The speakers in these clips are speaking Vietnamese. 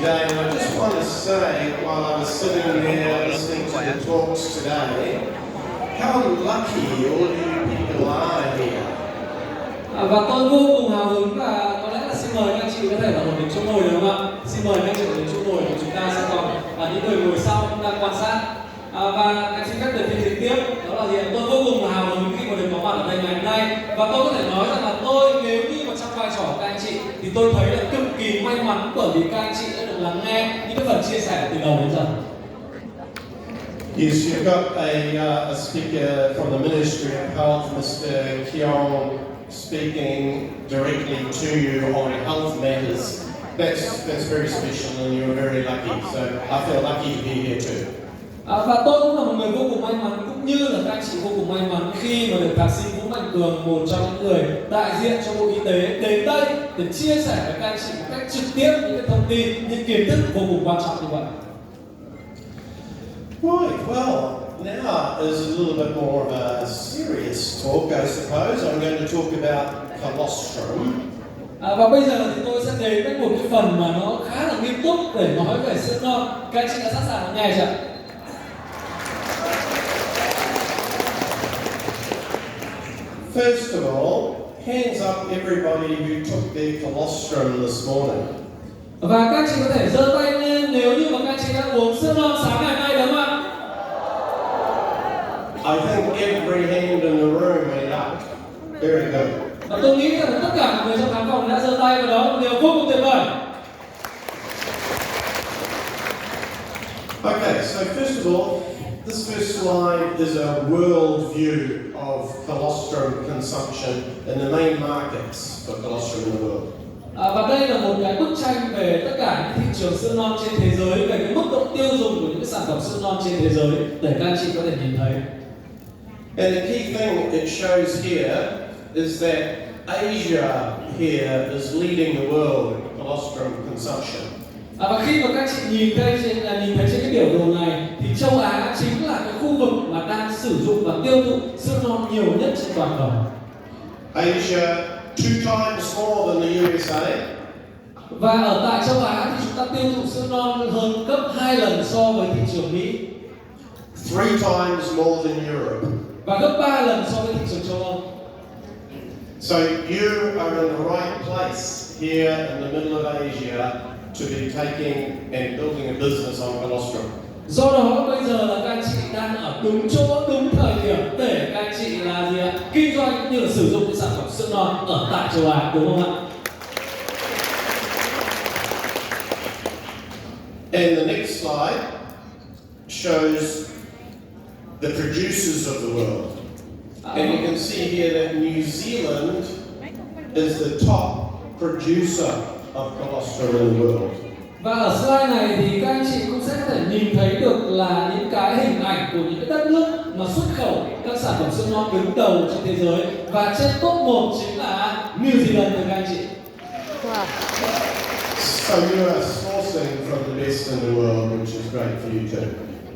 today, and I just want to say, while I was sitting there listening to the talks today, how lucky all you people are here. Và tôi vô cùng hào hứng và có lẽ là xin mời các anh chị có thể là ổn định chỗ ngồi được không ạ? Xin mời các anh chị ổn định chỗ ngồi, chúng ta sẽ còn những người ngồi sau cũng đang quan sát. Và em xin phép được phiên dịch tiếp, đó là gì? Tôi vô cùng là hào hứng khi mà được có mặt ở đây ngày hôm nay, và tôi có thể nói rằng là tôi nếu như mà trong vai trò của các anh chị thì tôi thấy là cực kỳ may mắn bởi vì các anh chị đã được lắng nghe những cái phần chia sẻ từ đầu đến giờ. Yes, you've got a speaker from the Ministry of Health, Mr. Keong, speaking directly to you on health matters. That's very special, and you're very lucky. So I feel lucky to be here too. Và tôi cũng là một người vô cùng may mắn, cũng như là các anh chị vô cùng may mắn khi mà được thạc sĩ Vũ Mạnh Cường, một trong những người đại diện cho Bộ Y tế, đến đây để chia sẻ với các anh chị một cách trực tiếp những cái thông tin, những kiến thức vô cùng quan trọng như vậy. Right, well, now is a little bit more of a serious talk, I suppose. I'm going to talk about colostrum. Và bây giờ thì tôi sẽ đến với một cái phần mà nó khá là nghiêm túc để nói về sữa non. Các anh chị đã sẵn sàng lắng nghe chưa? First of all, hands up everybody who took their colostrum this morning. Và các anh chị có thể giơ tay lên nếu như mà các anh chị đã uống sữa non sáng ngày hôm nay, đúng không ạ? I think every hand in the room went up. Very good. Và tôi nghĩ rằng tất cả mọi người trong khán phòng đã giơ tay, và đó là một điều vô cùng tuyệt vời. Okay, so first of all, this first slide is a world view of colostrum consumption in the main markets for colostrum in the world. Và đây là một cái bức tranh về tất cả những thị trường sữa non trên thế giới, về cái mức độ tiêu dùng của những cái sản phẩm sữa non trên thế giới để các anh chị có thể nhìn thấy. And the key thing it shows here is that Asia here is leading the world in colostrum consumption. Và khi mà các anh chị nhìn thấy trên cái biểu đồ này thì châu Á chính là cái khu vực mà đang sử dụng và tiêu thụ sữa non nhiều nhất trên toàn cầu. Asia 2 times more than the USA. Và ở tại châu Á thì chúng ta tiêu thụ sữa non hơn gấp 2 lần so với thị trường Mỹ. 3 times more than Europe. Và gấp 3 lần so với thị trường châu Âu. So you are in the right place here in the middle of Asia to be taking and building a business on colostrum. Do đó bây giờ là các anh chị đang ở đúng chỗ, đúng thời điểm để các anh chị là gì ạ? Kinh doanh cũng như là sử dụng cái sản phẩm sữa non ở tại châu Á, đúng không ạ? And the next slide shows the producers of the world. And you can see here that New Zealand is the top producer of colostrum in the world. Và ở slide này thì các anh chị cũng sẽ có thể nhìn thấy được là những cái hình ảnh của những cái đất nước mà xuất khẩu các sản phẩm sữa non đứng đầu trên thế giới, và trên top 1 chính là New Zealand thưa các anh chị. Wow. So you are sourcing from the best in the world, which is great for you too.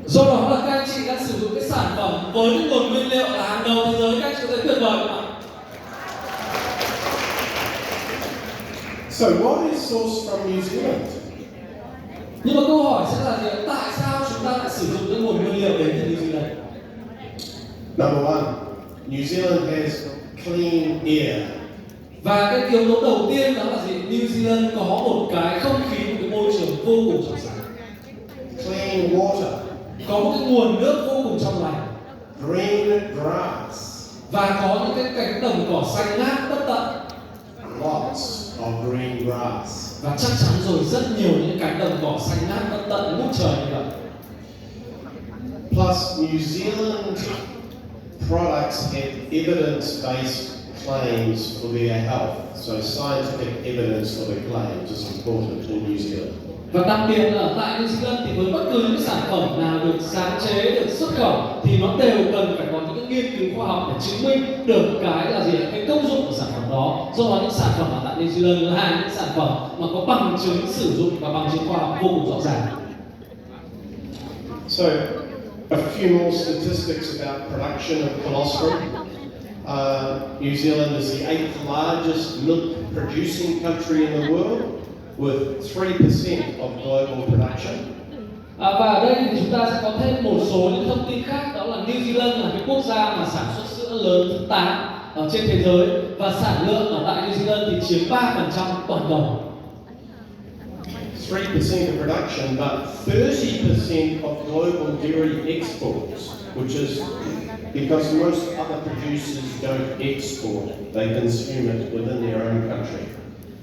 Do đó là các anh chị đã sử dụng cái sản phẩm với những nguồn nguyên liệu là hàng đầu thế giới, các anh chị có thể tuyệt vời không ạ? So why is sourced from New Zealand? Nhưng mà câu hỏi sẽ là gì? Tại sao chúng ta lại sử dụng cái nguồn nguyên liệu đến từ New Zealand? Number one, New Zealand has clean air. Và cái yếu tố đầu tiên đó là gì? New Zealand có một cái không khí, một cái môi trường vô cùng trong sáng. Clean water. Có một cái nguồn nước vô cùng trong lành. Green grass. Và có những cái cánh đồng cỏ xanh ngát bất tận. Lots of green grass. Và chắc chắn rồi rất nhiều những cánh đồng cỏ xanh ngát bất tận ngút trời như vậy. Plus, New Zealand products have evidence-based claims for their health. So scientific evidence for the claims is important in New Zealand. Và đặc biệt là ở tại New Zealand thì với bất cứ những sản phẩm nào được sáng chế, được xuất khẩu thì nó đều cần phải có những cái nghiên cứu khoa học để chứng minh được cái là gì, cái công dụng của sản phẩm đó. Do đó những sản phẩm ở tại New Zealand là những sản phẩm mà có bằng chứng sử dụng và bằng chứng khoa học vô cùng rõ ràng. So, a few more statistics about production of colostrum. New Zealand is the 8th largest milk producing country in the world. with 3% of global production. Và ở đây thì chúng ta sẽ có thêm một số những thông tin khác, đó là New Zealand là cái quốc gia mà sản xuất sữa lớn thứ 8 ở trên thế giới, và sản lượng ở tại New Zealand thì chiếm 3% toàn cầu. 3% of production, but 30% of global dairy exports, which is because most other producers don't export, they consume it within their own country.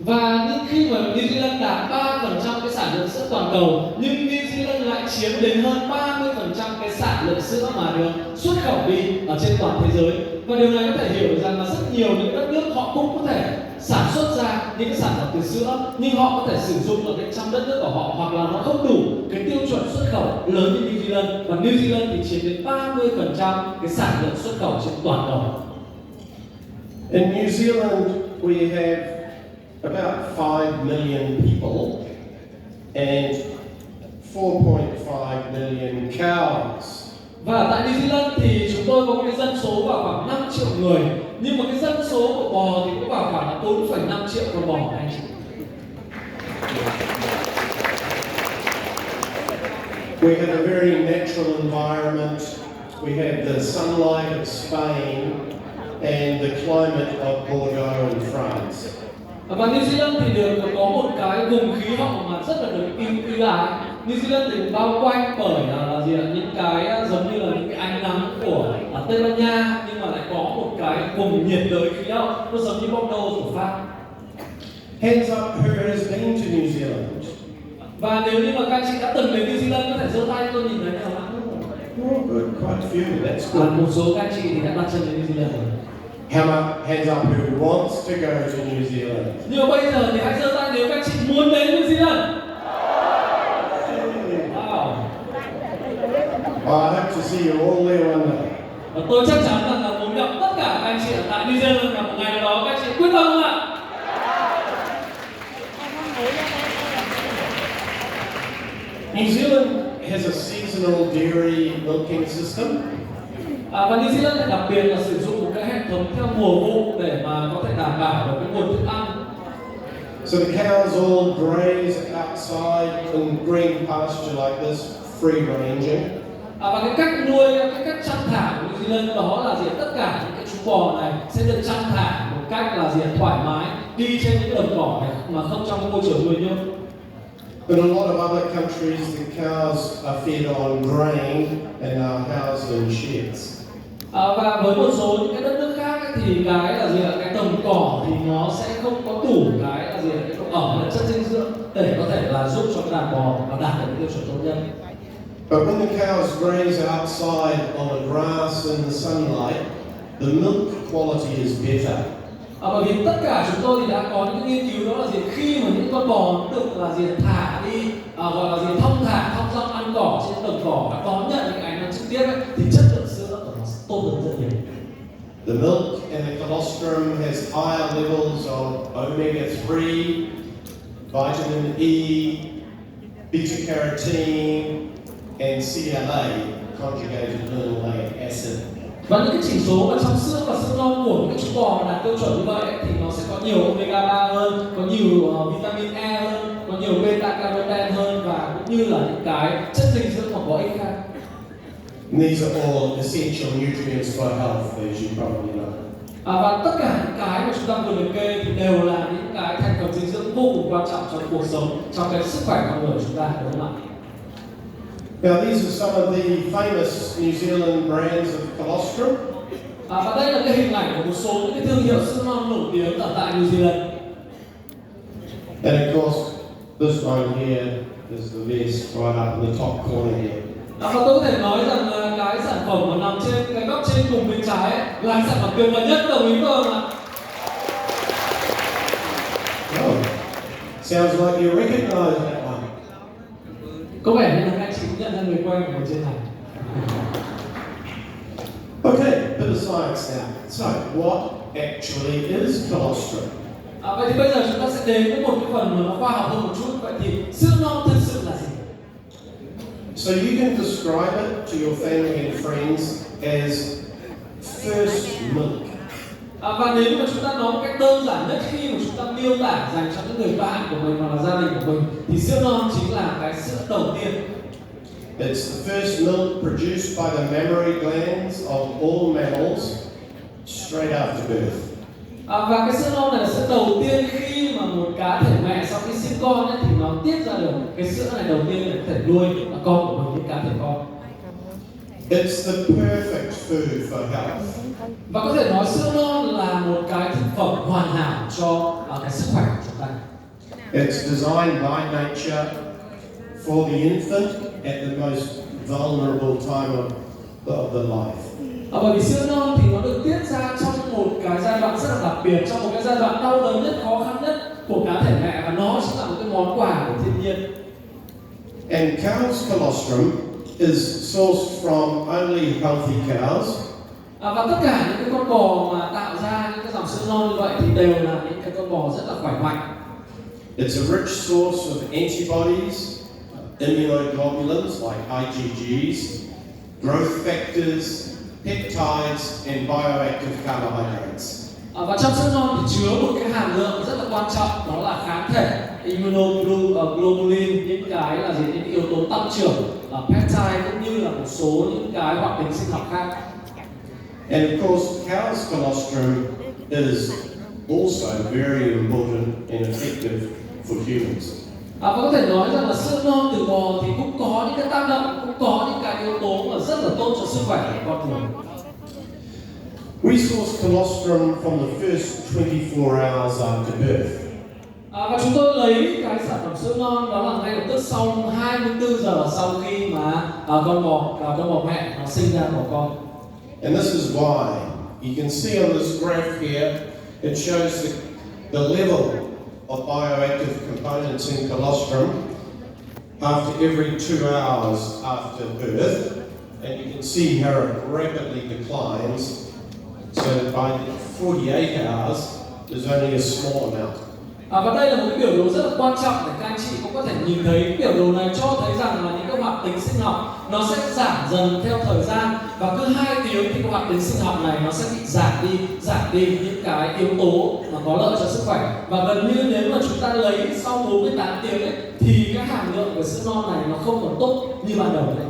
Và nhưng khi mà New Zealand đạt 3% cái sản lượng sữa toàn cầu, nhưng New Zealand lại chiếm đến hơn 30% cái sản lượng sữa mà được xuất khẩu đi ở trên toàn thế giới. Và điều này có thể hiểu được rằng là rất nhiều những đất nước họ cũng có thể sản xuất ra những cái sản phẩm từ sữa, nhưng họ có thể sử dụng ở bên trong đất nước của họ, hoặc là nó không đủ cái tiêu chuẩn xuất khẩu lớn như New Zealand, và New Zealand thì chiếm đến 30% cái sản lượng xuất khẩu trên toàn cầu. In New Zealand, we have about 5 million people and 4.5 million cows. Và tại New Zealand thì chúng tôi có một cái dân số vào khoảng 5 triệu người, nhưng mà cái dân số của bò thì cũng vào khoảng là 4,5 triệu con bò anh chị. We have a very natural environment. We have the sunlight of Spain and the climate of Bordeaux in France. Và New Zealand thì được có một cái vùng khí hậu mà rất là được ưu ái. New Zealand thì bao quanh bởi là gì ạ? Những cái giống như là những cái ánh nắng của Tây Ban Nha, nhưng mà lại có một cái vùng nhiệt đới khí hậu nó giống như Bordeaux của Pháp. Hands up who has been to New Zealand? Và nếu như mà các chị đã từng đến New Zealand có thể giơ tay, tôi nhìn thấy nào ạ? Oh, good, quite a few. That's good. Một số các chị thì đã đặt chân đến New Zealand rồi. Hands up who wants to go to New Zealand? Nhưng mà bây giờ thì hãy giơ tay nếu các chị muốn đến New Zealand. Wow. I hope to see you all there one day. Và tôi chắc chắn rằng là muốn gặp tất cả các anh chị ở tại New Zealand vào một ngày nào đó. Các chị quyết tâm không ạ? New Zealand has a seasonal dairy milking system. Và New Zealand thì đặc biệt là sử dụng một cái hệ thống theo mùa vụ để mà có thể đảm bảo được cái nguồn thức ăn. So the cows all graze outside in green pasture like this, free ranging. Và cái cách nuôi, cái cách chăn thả của New Zealand đó là gì? Tất cả những cái chú bò này sẽ được chăn thả một cách là gì? Thoải mái, đi trên những đồng cỏ này mà không trong cái môi trường nuôi nhốt. In a lot of other countries, the cows are fed on grain and are housed in sheds. Và với một số những cái đất nước khác ấy, thì cái là gì ạ? Cái đồng cỏ thì nó sẽ không có đủ cái là gì ạ? Cái độ ẩm là chất dinh dưỡng để có thể là giúp cho cái đàn bò và đạt được cái tiêu chuẩn tốt nhất. But when the cows graze outside on the grass in the sunlight, the milk quality is better. Bởi vì tất cả chúng tôi thì đã có những nghiên cứu đó là gì? Khi mà những con bò được là gì? Thả đi, gọi là gì? Thong dong ăn cỏ trên đồng cỏ và đón nhận những ánh nắng trực tiếp ấy, thì chất lượng sữa của nó tốt hơn rất nhiều. The milk and the colostrum has higher levels of omega-3, vitamin E, beta-carotene, and CLA, conjugated linoleic acid. Và những cái chỉ số ở trong sữa và sữa non của những cái chú bò đạt tiêu chuẩn như vậy ấy, thì nó sẽ có nhiều omega 3 hơn, có nhiều vitamin E hơn, có nhiều beta carotene hơn, và cũng như là những cái chất dinh dưỡng mà có ích khác. These are all essential nutrients for health, as you probably know. Và tất cả những cái mà chúng ta vừa liệt kê thì đều là những cái thành phần dinh dưỡng vô cùng quan trọng trong cuộc sống, trong cái sức khỏe con người của chúng ta, đúng không ạ? Now, these are some of the famous New Zealand brands of colostrum. Và đây là cái hình ảnh của một số những cái thương hiệu sữa non nổi tiếng ở tại New Zealand. And of course, this one here is the best, right up in the top corner here. Và tôi có thể nói rằng là cái sản phẩm mà nằm trên cái góc trên cùng bên trái ấy, là sản phẩm tuyệt vời nhất, đồng ý không ạ? Oh, sounds like you recognize that one. Có vẻ như là các anh chị cũng nhận ra người quen của mình trên này. Okay, bit of science now. So, what actually is colostrum? Vậy thì bây giờ chúng ta sẽ đến với một cái phần mà nó khoa học hơn một chút. Vậy thì sữa non thực sự là gì? So you can describe it to your family and friends as first milk. Và nếu mà chúng ta nói một cách đơn giản nhất khi mà chúng ta miêu tả dành cho những người bạn của mình hoặc là gia đình của mình thì sữa non chính là cái sữa đầu tiên. It's the first milk produced by the mammary glands of all mammals straight after birth. Và cái sữa non này là sữa đầu tiên khi mà một cá thể mẹ sau khi sinh con ấy, thì nó tiết ra được cái sữa này đầu tiên để có thể nuôi con của mình, những cá thể con. It's the perfect food for health. Và có thể nói sữa non là một cái thực phẩm hoàn hảo cho cái sức khỏe của chúng ta. It's designed by nature for the infant at the most vulnerable time of the life. Bởi vì sữa non thì nó được tiết ra trong một cái giai đoạn rất là đặc biệt, trong một cái giai đoạn đau đớn nhất, khó khăn nhất của cá thể mẹ, và nó chính là một cái món quà của thiên nhiên. And cow's colostrum is sourced from only healthy cows. Và tất cả những cái con bò mà tạo ra những cái dòng sữa non như vậy thì đều là những cái con bò rất là khỏe mạnh. It's a rich source of antibodies, immunoglobulins like IgGs, growth factors, peptides, and bioactive carbohydrates. Và trong sữa non thì chứa một cái hàm lượng rất là quan trọng, đó là kháng thể, immunoglobulin, những cái là gì, những yếu tố tăng trưởng, peptide cũng như là một số những cái hoạt tính sinh học khác. And of course, cow's colostrum is also very important and effective for humans. Và có thể nói rằng là sữa non từ bò thì cũng có những cái tác động, cũng có những cái yếu tố mà rất là tốt cho sức khỏe của con người. We source colostrum from the first 24 hours after birth. Và chúng tôi lấy cái sản phẩm sữa non đó là ngay lập tức sau 24 giờ sau khi mà con bò mẹ nó sinh ra bò con. And this is why you can see on this graph here, it shows the level of bioactive components in colostrum after every 2 hours after birth, and you can see how it rapidly declines. So by 48 hours, there's only a small amount. Và đây là một cái biểu đồ rất là quan trọng để các anh chị cũng có thể nhìn thấy. Cái biểu đồ này cho thấy rằng là những cái hoạt tính sinh học nó sẽ giảm dần theo thời gian, và cứ 2 tiếng thì cái hoạt tính sinh học này nó sẽ bị giảm đi những cái yếu tố mà có lợi cho sức khỏe. Và gần như nếu mà chúng ta lấy sau 48 tiếng ấy, thì cái hàm lượng của sữa non này nó không còn tốt như ban đầu nữa.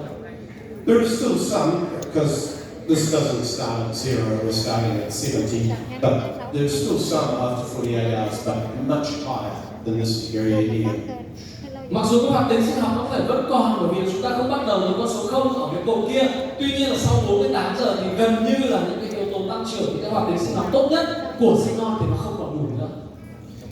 There are still some, because this doesn't start at 0, we're starting at 70, but there's still some after 48 hours, but much higher than this area here. Mặc dù các hoạt tính sinh học nó có thể vẫn còn, bởi vì chúng ta không bắt đầu từ con số 0 ở cái cột kia. Tuy nhiên là sau 48 giờ thì gần như là những cái yếu tố tăng trưởng, những cái hoạt tính sinh học tốt nhất của sữa non thì nó không còn đủ nữa.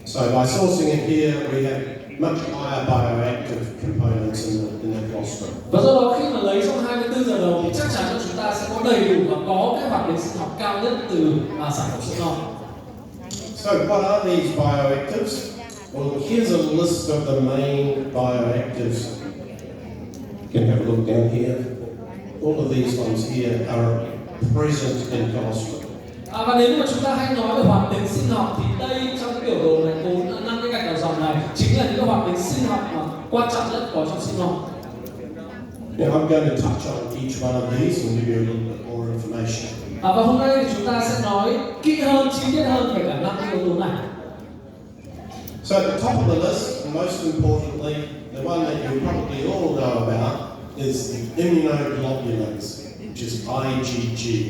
So by sourcing it here, we have much higher bioactive components in the colostrum. Và do đó khi mà lấy trong 24 giờ đầu thì chắc chắn là chúng ta sẽ có đầy đủ và có cái hoạt tính sinh học cao nhất từ sản phẩm sữa non. So what are these bioactives? Well, here's a list of the main bioactives. You can have a look down here. All of these ones here are present in colostrum. Và nếu mà chúng ta hay nói về hoạt tính sinh học thì đây trong cái biểu đồ này, 4-5 cái gạch đầu dòng này chính là những cái hoạt tính sinh học mà quan trọng nhất có trong sữa non. Now I'm going to touch on each one of these and give you a little bit more information. Và hôm nay thì chúng ta sẽ nói kỹ hơn, chi tiết hơn về cả 5 cái yếu tố này. So at the top of the list, and most importantly, the one that you probably all know about is the immunoglobulins, which is IgG,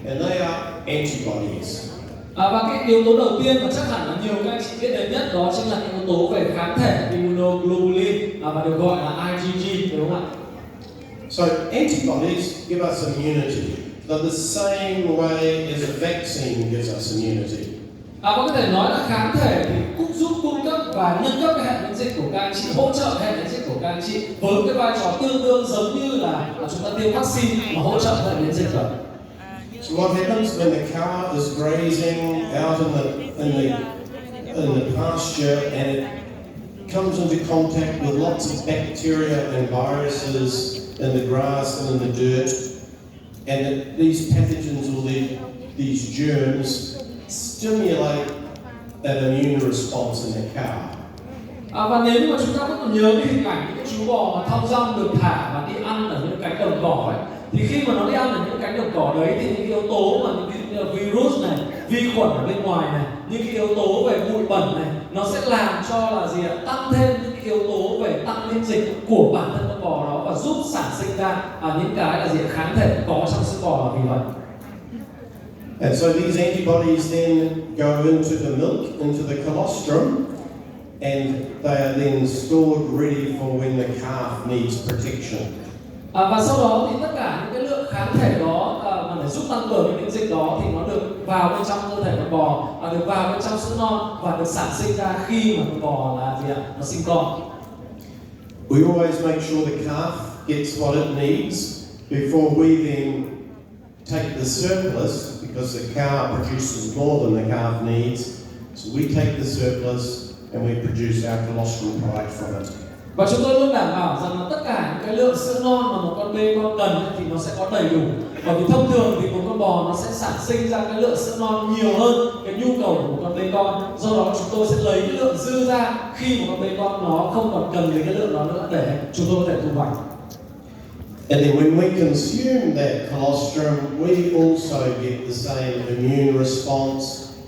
and they are antibodies. Và cái yếu tố đầu tiên mà chắc hẳn là nhiều các anh chị biết đến nhất đó chính là yếu tố về kháng thể immunoglobulin, và được gọi là IgG, đúng không ạ? So antibodies give us immunity, but the same way as a vaccine gives us immunity. Và có thể nói là kháng thể thì cũng giúp cung cấp và nâng cấp cái hệ miễn dịch của các anh chị, hỗ trợ hệ miễn dịch của các anh chị với cái vai trò tương đương giống như là chúng ta tiêm vaccine mà hỗ trợ hệ miễn dịch rồi. So what happens when the cow is grazing out in the pasture and it comes into contact with lots of bacteria and viruses in the grass and in the dirt, and these pathogens or these germs stimulate that immune response in the cow. Và nếu mà chúng ta vẫn còn nhớ cái hình ảnh những chú bò mà thong dong được thả và đi ăn ở những cánh đồng cỏ ấy, thì khi mà nó đi ăn ở những cánh đồng cỏ đấy thì những yếu tố mà những virus này, vi khuẩn ở bên ngoài này, những cái yếu tố về bụi bẩn này, nó sẽ làm cho là gì ạ? Tăng thêm những cái yếu tố về tăng miễn dịch của bản thân con bò đó và giúp sản sinh ra những cái là gì ạ? Kháng thể có trong sữa bò là vì vậy. And so these antibodies then go into the milk, into the colostrum, and they are then stored ready for when the calf needs protection. Và sau đó thì tất cả những cái lượng kháng thể đó mà để giúp tăng cường cái miễn dịch đó thì nó được vào bên trong cơ thể con bò, được vào bên trong sữa non và được sản sinh ra khi mà con bò là gì ạ? Nó sinh con. We always make sure the calf gets what it needs before we then take the surplus, because the cow produces more than the calf needs. So we take the surplus and we produce our colostrum product from it. Và chúng tôi luôn đảm bảo rằng là tất cả những cái lượng sữa non mà một con bê con cần thì nó sẽ có đầy đủ. Bởi vì thông thường thì một con bò nó sẽ sản sinh ra cái lượng sữa non nhiều hơn cái nhu cầu của một con bê con. Do đó chúng tôi sẽ lấy cái lượng dư ra khi một con bê con nó không còn cần đến cái lượng đó nữa để chúng tôi có thể thu hoạch. And then when we consume that colostrum, we also get the same immune response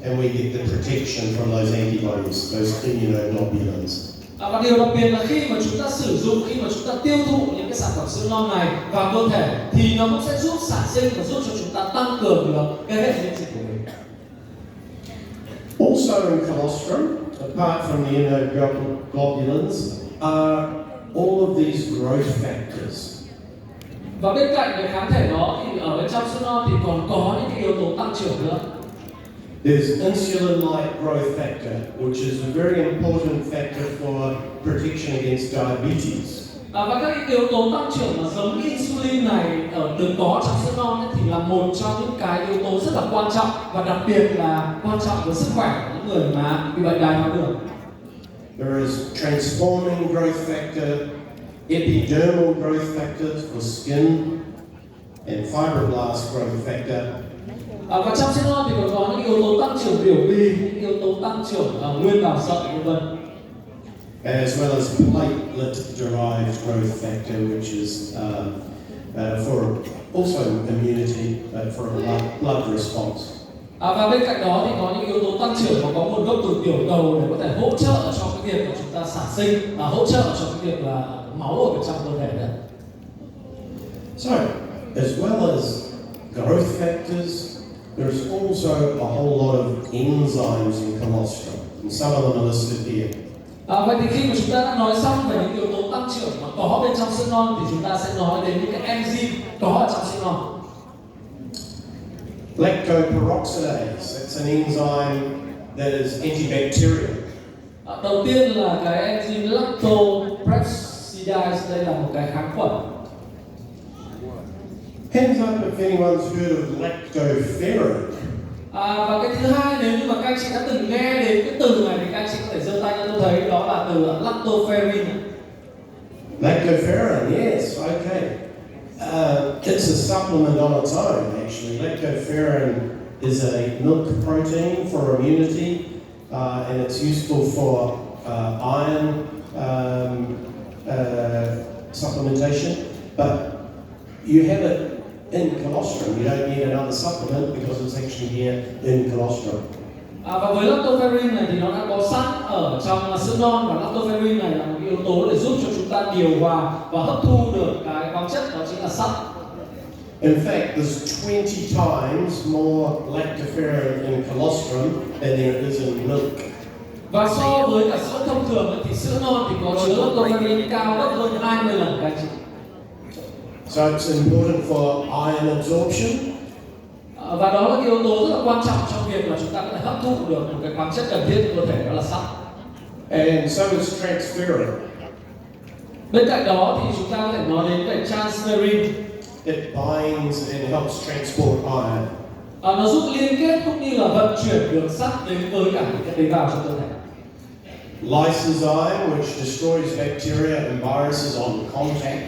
and we get the protection from those antibodies, those immunoglobulins. Và điều đặc biệt là khi mà chúng ta sử dụng, khi mà chúng ta tiêu thụ những cái sản phẩm sữa non này vào cơ thể thì nó cũng sẽ giúp sản sinh và giúp cho chúng ta tăng cường được cái hệ miễn dịch của mình. Also in colostrum, apart from the immunoglobulins, are all of these growth factors. Và bên cạnh cái kháng thể đó thì ở bên trong sữa non thì còn có những cái yếu tố tăng trưởng nữa. There's insulin-like growth factor, which is a very important factor for protection against diabetes. Và các yếu tố tăng trưởng mà giống insulin này được có trong sữa non ấy, thì là một trong những cái yếu tố rất là quan trọng và đặc biệt là quan trọng với sức khỏe của những người mà bị bệnh đái tháo đường. There is transforming growth factor, epidermal growth factors for skin, and fibroblast growth factor. Và trong sữa non thì còn có những yếu tố tăng trưởng biểu bì, những yếu tố tăng trưởng nguyên bào sợi v.v. As well as platelet-derived growth factor, which is for also immunity, for a blood response. Và bên cạnh đó thì có những yếu tố tăng trưởng mà có nguồn gốc từ tiểu cầu để có thể hỗ trợ cho cái việc mà chúng ta sản sinh, hỗ trợ cho cái việc là máu ở bên trong cơ thể đấy. So, as well as growth factors, there's also a whole lot of enzymes in colostrum, and some of them are listed here. Vậy thì khi mà chúng ta đã nói xong về những yếu tố tăng trưởng mà có bên trong sữa non thì chúng ta sẽ nói đến những cái enzyme có ở trong sữa non. Lactoperoxidase, that's an enzyme that is antibacterial. Đầu tiên là cái enzyme lactoperoxidase, đây là một cái kháng khuẩn. Hands up if anyone's heard of lactoferrin. Và cái thứ hai, nếu như mà các anh chị đã từng nghe đến cái từ này thì các anh chị có thể giơ tay cho tôi thấy, đó là từ lactoferrin. Lactoferrin, yes, okay. It's a supplement on its own, actually. Lactoferrin is a milk protein for immunity, and it's useful for iron supplementation. But you have it in colostrum. You don't need another supplement because it's actually here in colostrum. Và với lactoferrin này thì nó đã có sẵn ở trong sữa non, và lactoferrin này là một yếu tố để giúp cho chúng ta điều hòa và hấp thu được cái khoáng chất, đó chính là sắt. In fact, there's 20 times more lactoferrin in colostrum than there is in milk. Và so với cả sữa thông thường thì sữa non thì có chứa lactoferrin cao gấp hơn 20 lần các anh chị. So it's important for iron absorption. Và đó là cái yếu tố rất là quan trọng trong việc là chúng ta có thể hấp thụ được một cái khoáng chất cần thiết cho cơ thể, đó là sắt. And so is transferrin. Bên cạnh đó thì chúng ta có thể nói đến về transferrin. It binds and helps transport iron. Nó giúp liên kết cũng như là vận chuyển đường sắt đến với cả những cái tế bào trong cơ thể. Lysozyme, which destroys bacteria and viruses on contact.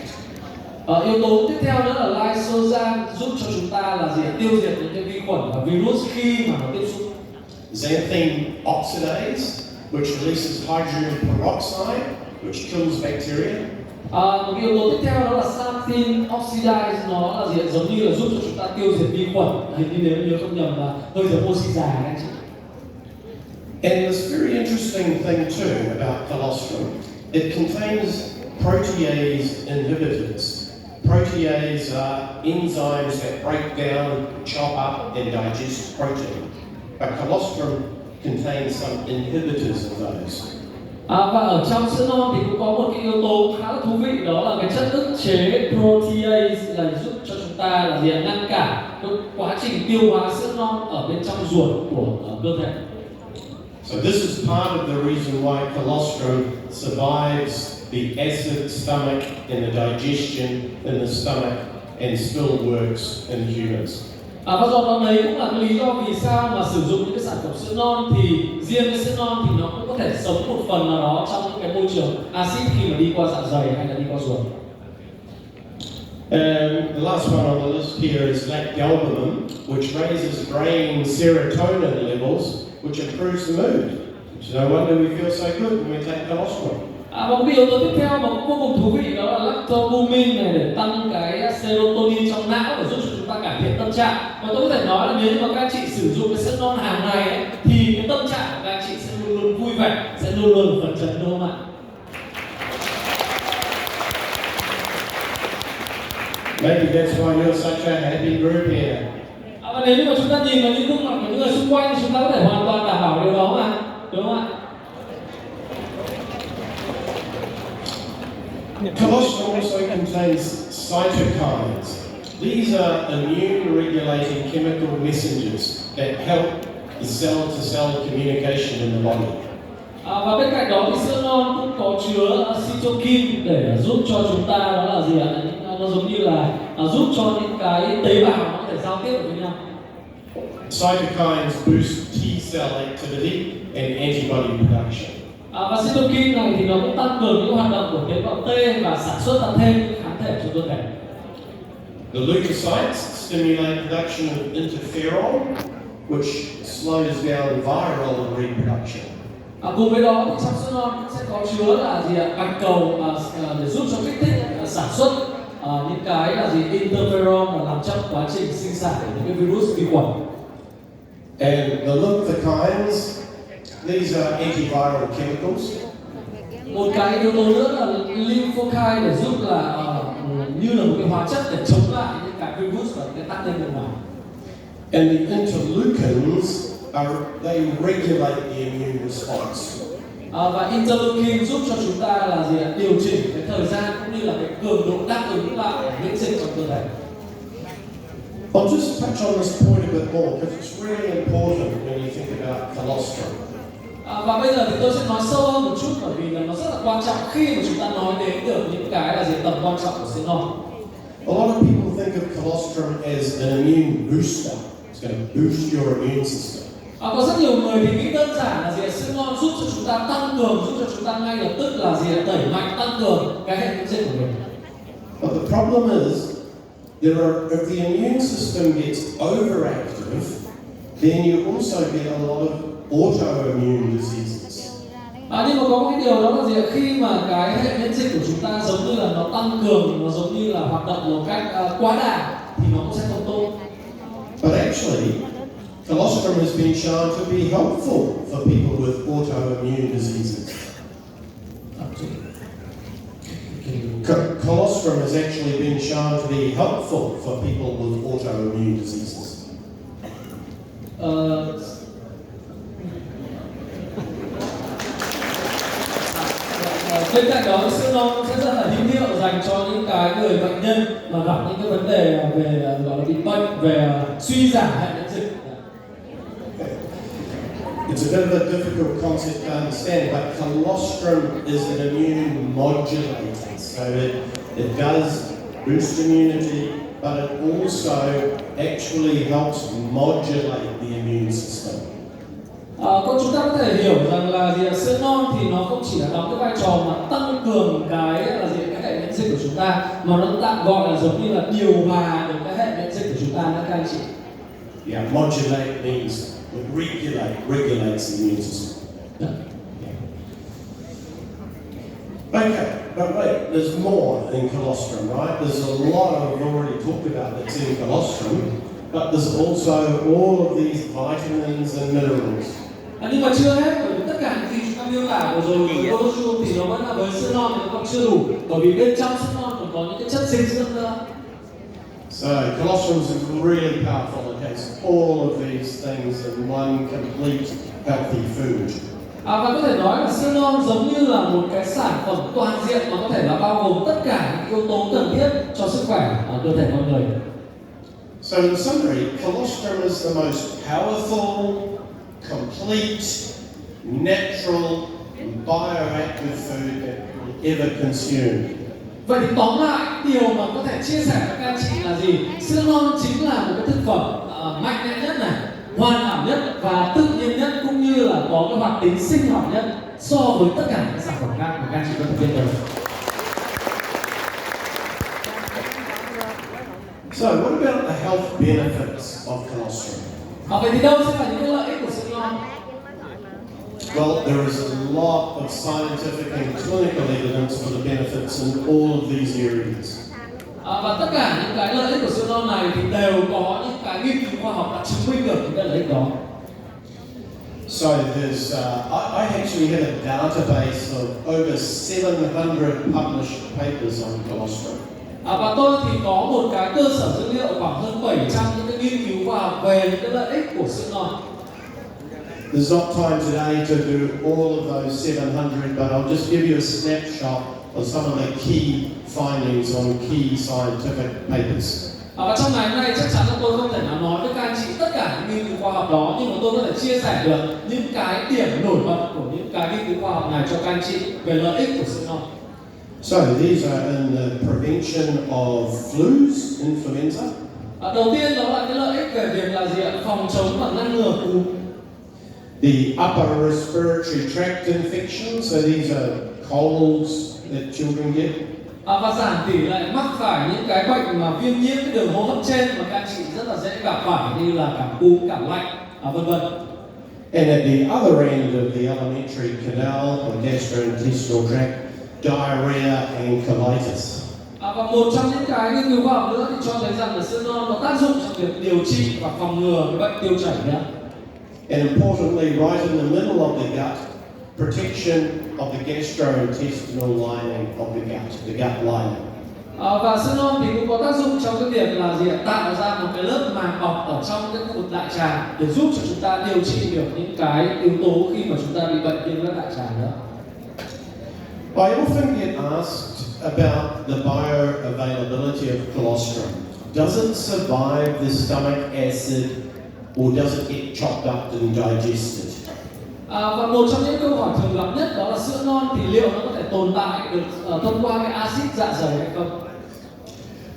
Yếu tố tiếp theo nữa là lysozyme, giúp cho chúng ta là gì? Tiêu diệt những cái vi khuẩn và virus khi mà nó tiếp xúc. Xanthine oxidase, which releases hydrogen peroxide, which kills bacteria. Một cái yếu tố tiếp theo đó là xanthin oxidase, nó là gì ạ? Giống như là giúp cho chúng ta tiêu diệt vi khuẩn, hình như nếu nhớ không nhầm là hơi thở oxy già các anh chị. And there's a very interesting thing too about colostrum. It contains protease inhibitors. Protease are enzymes that break down, chop up, and digest protein. But colostrum contains some inhibitors of those. Và ở trong sữa non thì cũng có một cái yếu tố khá là thú vị, đó là cái chất ức chế protease là giúp cho chúng ta là gì ạ? Ngăn cản cái quá trình tiêu hóa sữa non ở bên trong ruột của cơ thể. So this is part of the reason why colostrum survives the acid stomach and the digestion in the stomach and still works in humans. Và do đó đấy cũng là cái lý do vì sao mà sử dụng những cái sản phẩm sữa non thì riêng cái sữa non thì nó cũng có thể sống một phần nào đó trong những cái môi trường axit khi mà đi qua dạ dày hay là đi qua ruột. The last one on the list here is lactalbumin, which raises brain serotonin levels, which improves the mood. So no wonder we feel so good when we take colostrum. Và một cái yếu tố tiếp theo mà cũng vô cùng thú vị đó là lactalbumin này để tăng cái serotonin trong não để giúp cho chúng ta cải thiện tâm trạng. Và tôi có thể nói là nếu mà các anh chị sử dụng cái sữa non hàng ngày ấy, thì cái tâm trạng của các anh chị sẽ luôn luôn vui vẻ, sẽ luôn luôn phấn chấn, đúng không ạ? Maybe that's why you're such a happy group here. Và nếu như mà chúng ta nhìn vào những gương mặt của những người xung quanh thì chúng ta có thể hoàn toàn đảm bảo điều đó mà, đúng không ạ? Colostrum also contains cytokines. These are immune-regulating chemical messengers that help the cell-to-cell communication in the body. Và bên cạnh đó thì sữa non cũng có chứa cytokine để giúp cho chúng ta, đó là gì ạ? Nó giống như là giúp cho những cái tế bào nó có thể giao tiếp được với nhau. Cytokines boost T-cell activity and antibody production. Và cytokine này thì nó cũng tăng cường những hoạt động của tế bào T và sản xuất ra thêm những kháng thể cho cơ thể. The leukocytes stimulate production of interferon, which slows down viral reproduction. Cùng với đó thì trong sữa non cũng sẽ có chứa là gì ạ? Bạch cầu để giúp cho kích thích sản xuất những cái là gì? Interferon và làm chậm quá trình sinh sản của những cái virus, vi khuẩn. And the lymphokines, these are antiviral chemicals. Một cái yếu tố nữa là lymphokine để giúp là như là một cái hóa chất để chống lại những cái virus và cái tác nhân bên ngoài. And the interleukins they regulate the immune response. Và interleukin giúp cho chúng ta là gì ạ? Điều chỉnh cái thời gian cũng như là cái cường độ đáp ứng lại miễn dịch trong cơ thể. I'll just touch on this point a bit more because it's really important when you think about colostrum. Và bây giờ thì tôi sẽ nói sâu hơn một chút bởi vì là nó rất là quan trọng khi mà chúng ta nói đến được những cái là gì tầm quan trọng của sữa non. A lot of people think of colostrum as an immune booster. It's going to boost your immune system. Có rất nhiều người thì nghĩ đơn giản là gì sữa non giúp cho chúng ta tăng cường, giúp cho chúng ta ngay lập tức là gì đẩy mạnh tăng cường cái hệ miễn dịch của mình. But the problem is, if the immune system gets overactive, then you also get a lot of autoimmune diseases. Nhưng mà có một cái điều đó là gì khi mà cái hệ miễn dịch của chúng ta giống như là nó tăng cường, nó giống như là hoạt động một cách quá đà thì nó cũng sẽ không tốt. But actually, colostrum has been shown to be helpful for people with autoimmune diseases. Colostrum has actually been shown to be helpful for people with autoimmune diseases. Bên cạnh đó, sữa non sẽ rất là hữu hiệu dành cho những cái người bệnh nhân mà gặp những cái vấn đề về gọi là bị bệnh, về suy giảm hệ miễn dịch. It's a bit of a difficult concept to understand, but colostrum is an immune modulator. So it does boost immunity, but it also actually helps modulate the immune system. Chúng ta có thể hiểu rằng là sữa non thì nó không chỉ là đóng cái vai trò mà tăng cường cái là cái hệ miễn dịch của chúng ta, mà nó tạm gọi là giống như là điều hòa được cái hệ miễn dịch của chúng ta nữa các anh chị. Yeah, modulate means regulates the immune system. Yeah. Okay, but wait, there's more in colostrum, right? There's a lot I've already talked about that's in colostrum, but there's also all of these vitamins and minerals. Nhưng mà chưa hết, bởi vì tất cả những gì chúng ta miêu tả vừa rồi với colostrum thì nó vẫn là với sữa non thì nó còn chưa đủ, bởi vì bên trong sữa non còn có những cái chất dinh dưỡng nữa. So colostrum is really powerful. It has all of these things in one complete healthy food. Và có thể nói là sữa non giống như là một cái sản phẩm toàn diện mà có thể là bao gồm tất cả những yếu tố cần thiết cho sức khỏe ở cơ thể con người. So in summary, colostrum is the most powerful, complete, natural, and bioactive food that you'll ever consume. Vậy thì tóm lại, điều mà có thể chia sẻ với các anh chị là gì? Sữa non chính là một cái thực phẩm mạnh mẽ nhất này, hoàn hảo nhất và tự nhiên nhất, cũng như là có cái hoạt tính sinh học nhất so với tất cả các sản phẩm khác mà các anh chị có thể biết được. So what about the health benefits of colostrum? Vậy thì đâu sẽ là những cái lợi ích của sữa non? Well, there is a lot of scientific and clinical evidence for the benefits in all of these areas. Và tất cả những cái lợi ích của sữa non này thì đều có những cái nghiên cứu khoa học đã chứng minh được những cái lợi ích đó. So there's, I actually have a database of over 700 published papers on colostrum. Và tôi thì có một cái cơ sở dữ liệu khoảng hơn 700 những cái nghiên cứu khoa học về những cái lợi ích của sữa non. There's not time today to do all of those 700, but I'll just give you a snapshot of some of the key findings on key scientific papers. Và trong ngày hôm nay chắc chắn là tôi không thể nào nói với các anh chị tất cả những nghiên cứu khoa học đó, nhưng mà tôi có thể chia sẻ được những cái điểm nổi bật của những cái nghiên cứu khoa học này cho các anh chị về lợi ích của sữa non. So these are in the prevention of flus, influenza. Đầu tiên đó là cái lợi ích về việc là gì ạ? Phòng chống và ngăn ngừa cúm. The upper respiratory tract infections, so these are colds that children get. Và giảm tỷ lệ mắc phải những cái bệnh mà viêm nhiễm cái đường hô hấp trên mà các anh chị rất là dễ gặp phải, như là cảm cúm, cảm lạnh, vân vân. And at the other end of the alimentary canal or gastrointestinal tract, diarrhea and colitis. Và một trong những cái nghiên cứu khoa học nữa thì cho thấy rằng là sữa non có tác dụng trong việc điều trị và phòng ngừa cái bệnh tiêu chảy nữa. And importantly, right in the middle of the gut, protection of the gastrointestinal lining of the gut lining. Và sữa non thì cũng có tác dụng trong cái việc là gì ạ? Tạo ra một cái lớp màng bọc ở trong cái khu vực đại tràng để giúp cho chúng ta điều trị được những cái yếu tố khi mà chúng ta bị bệnh viêm loét đại tràng nữa. I often get asked about the bioavailability of colostrum. Does it survive the stomach acid or does it get chopped up and digested? Và một trong những câu hỏi thường gặp nhất đó là sữa non thì liệu nó có thể tồn tại được thông qua cái axit dạ dày hay không?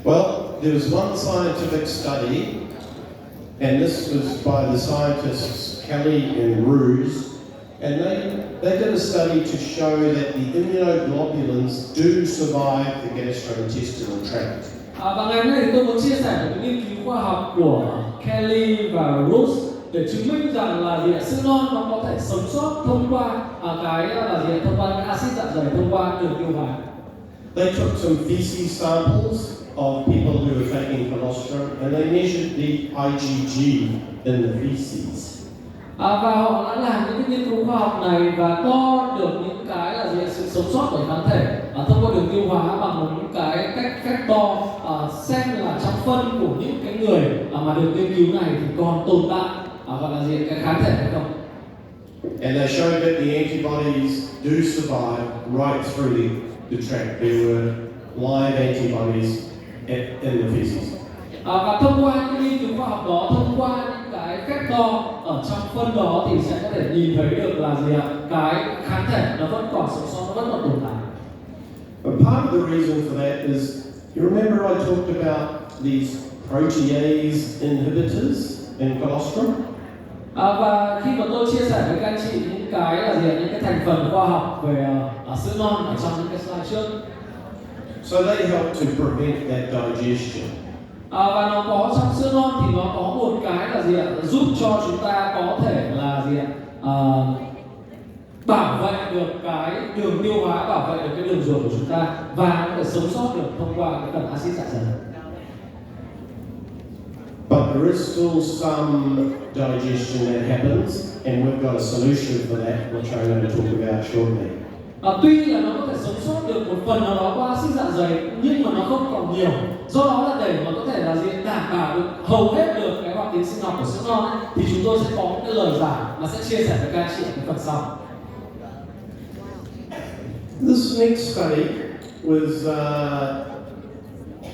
Well, there was one scientific study, and this was by the scientists Kelly and Ruse, and they did a study to show that the immunoglobulins do survive the gastrointestinal tract. Và ngày hôm nay thì tôi muốn chia sẻ một nghiên cứu khoa học của Kelly và Ruse để chứng minh rằng là gì ạ? Sữa non nó có thể sống sót thông qua cái là gì ạ? Thông qua cái axit dạ dày, thông qua đường tiêu hóa. They took some feces samples of people who were taking colostrum, and they measured the IgG in the feces. Và họ đã làm những cái nghiên cứu khoa học này và đo được những cái là gì ạ? Sự sống sót của kháng thể thông qua đường tiêu hóa bằng một những cái cách đo xem là trong phân của những cái người mà được nghiên cứu này thì còn tồn tại gọi là gì ạ? Cái kháng thể hay không? And they showed that the antibodies do survive right through the tract. There were live antibodies in the feces. Và thông qua những nghiên cứu khoa học đó, thông qua những cái phép đo ở trong phân đó thì sẽ có thể nhìn thấy được là gì ạ? Cái kháng thể nó vẫn còn sống sót, nó vẫn còn tồn tại. But part of the reason for that is, you remember I talked about these protease inhibitors in colostrum? Và khi mà tôi chia sẻ với các anh chị những cái là gì ạ? Những cái thành phần khoa học về sữa non ở trong những cái slide trước. So they help to prevent that digestion. Và nó có trong sữa non thì nó có một cái là gì ạ? Giúp cho chúng ta có thể là gì ạ? bảo vệ được cái đường tiêu hóa, bảo vệ được cái đường ruột của chúng ta, và nó có thể sống sót được thông qua cái phần axit dạ dày. But there is still some digestion that happens, and we've got a solution for that, which I'm going to talk about shortly. Tuy là nó có thể sống sót được một phần nào đó qua axit dạ dày, nhưng mà nó không còn nhiều. Do đó là để mà có thể là đảm bảo được hầu hết được cái hoạt tiến sinh học của sữa non ấy, thì chúng tôi sẽ có một cái lời giải mà sẽ chia sẻ với các anh chị ở cái phần sau. This next study was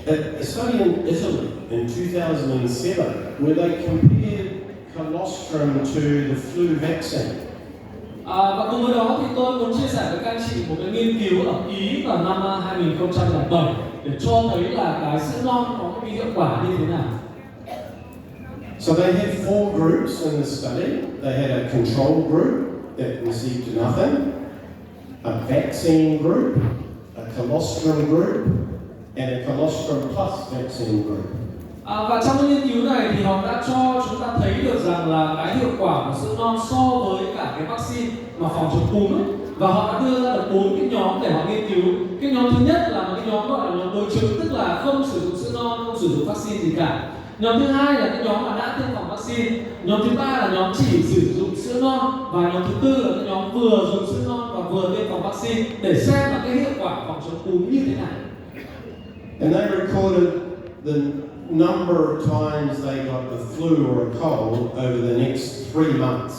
a study in Italy in 2007, where they compared colostrum to the flu vaccine. Và cùng với đó thì tôi muốn chia sẻ với các anh chị một cái nghiên cứu ở Ý vào năm 2007 để cho thấy là cái sữa non có cái hiệu quả như thế nào. So they had 4 groups in the study. They had a control group that received nothing, a vaccine group, a colostrum group, and a colostrum plus vaccine group. Và trong cái nghiên cứu này thì họ đã cho chúng ta thấy được rằng là cái hiệu quả của sữa non so với cả cái vaccine mà phòng chống cúm ấy. Và họ đã đưa ra được 4 cái nhóm để họ nghiên cứu. Cái nhóm thứ nhất là một cái nhóm gọi là nhóm đối chứng, tức là không sử dụng sữa non, không sử dụng vaccine gì cả. Nhóm thứ hai là cái nhóm mà đã tiêm phòng vaccine. Nhóm thứ ba là nhóm chỉ sử dụng sữa non, và nhóm thứ tư là cái nhóm vừa dùng sữa non và vừa tiêm phòng vaccine để xem là cái hiệu quả phòng chống cúm như thế nào. And they recorded the number of times they got the flu or a cold over the next 3 months.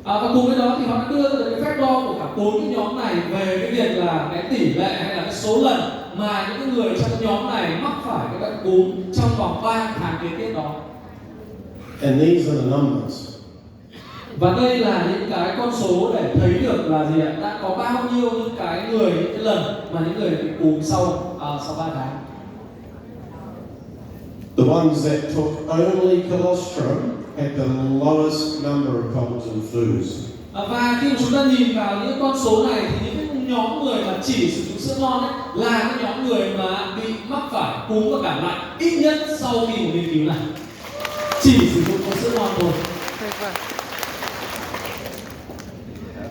Và cùng với đó thì họ đã đưa ra cái phép đo của cả 4 cái nhóm này về cái việc là cái tỷ lệ hay là cái số lần mà những cái người trong cái nhóm này mắc phải cái bệnh cúm trong vòng 3 tháng kế tiếp đó. And these are the numbers. Và đây là những cái con số để thấy được là gì ạ? Đã có bao nhiêu những cái người, những cái lần mà những người bị cúm sau 3 tháng. The ones that took only colostrum had the lowest number of colds and flus. Và khi chúng ta nhìn vào những con số này thì những cái nhóm người mà chỉ sử dụng sữa non ấy là cái nhóm người mà bị mắc phải cúm và cảm lạnh ít nhất sau khi một nghiên cứu này. Chỉ sử dụng con sữa non thôi.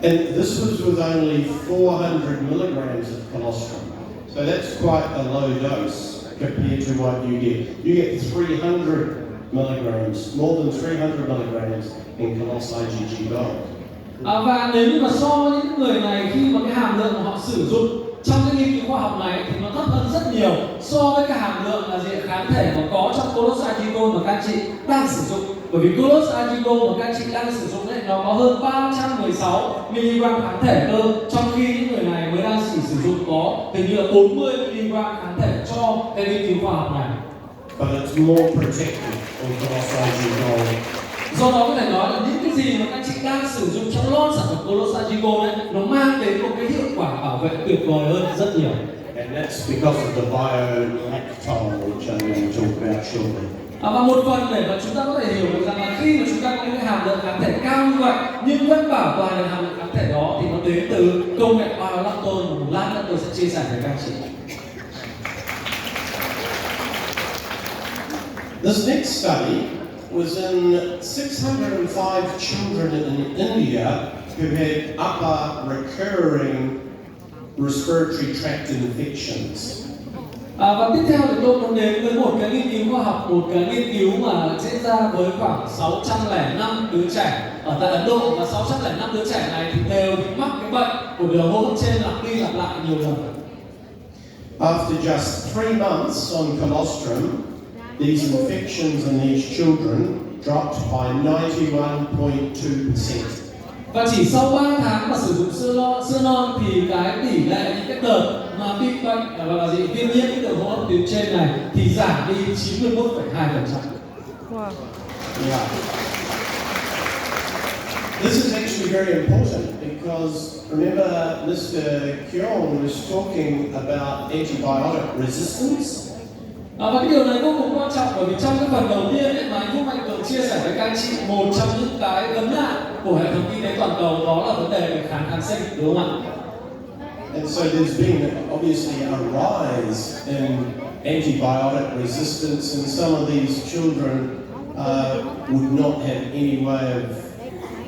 And this was with only 400 milligrams of colostrum. So that's quite a low dose compared to what you get. You get 300 milligrams, more than 300 milligrams in Coloss IgG Gold. Và nếu như mà so với những người này, khi mà cái hàm lượng mà họ sử dụng trong cái nghiên cứu khoa học này thì nó thấp hơn rất nhiều so với cái hàm lượng là gì, kháng thể mà có trong Coloss IgG Gold mà các anh chị đang sử dụng. Bởi vì Coloss IgG Gold mà các anh chị đang sử dụng đấy, nó có hơn 316 mg kháng thể cơ, trong khi những người này mới đang chỉ sử dụng có hình như là 40 mg kháng thể cho cái nghiên cứu khoa học này. But it's more protective than Coloss IgG Gold. Do đó có thể nói là những cái gì mà các anh chị đang sử dụng trong lon sản phẩm Coloss IgG Gold ấy, nó mang đến một cái hiệu quả bảo vệ tuyệt vời hơn rất nhiều. And that's because of the bio-lactol, which I'm going to talk about shortly. Và một phần để mà chúng ta có thể hiểu được rằng là khi mà chúng ta có những cái hàm lượng kháng thể cao như vậy nhưng vẫn bảo toàn được hàm lượng kháng thể đó thì nó đến từ công nghệ bio-lactol, mà một lát nữa tôi sẽ chia sẻ với các anh chị. This next study was in 605 children in India who had upper recurring respiratory tract infections. Và tiếp theo thì tôi muốn đến với một cái nghiên cứu khoa học, một cái nghiên cứu mà diễn ra với khoảng 605 đứa trẻ ở tại Ấn Độ, và 605 đứa trẻ này thì đều bị mắc cái bệnh của đường hô hấp trên lặp đi lặp lại nhiều lần. After just 3 months on colostrum, these infections in these children dropped by 91.2%. Và chỉ sau 3 tháng mà sử dụng sữa non thì cái tỷ lệ những cái đợt mà bị bệnh gọi là gì, viêm nhiễm cái đường hô hấp tuyến trên này thì giảm đi 91,2%. Wow. Yeah. This is actually very important because remember Mr. Kyon was talking about antibiotic resistance. Và cái điều này vô cùng quan trọng, bởi vì trong cái phần đầu tiên ấy, mà anh Phúc Mạnh Cường chia sẻ với các anh chị, một trong những cái vấn nạn của hệ thống y tế toàn cầu đó là vấn đề về kháng sinh, đúng không ạ? And so there's been obviously a rise in antibiotic resistance, and some of these children would not have any way of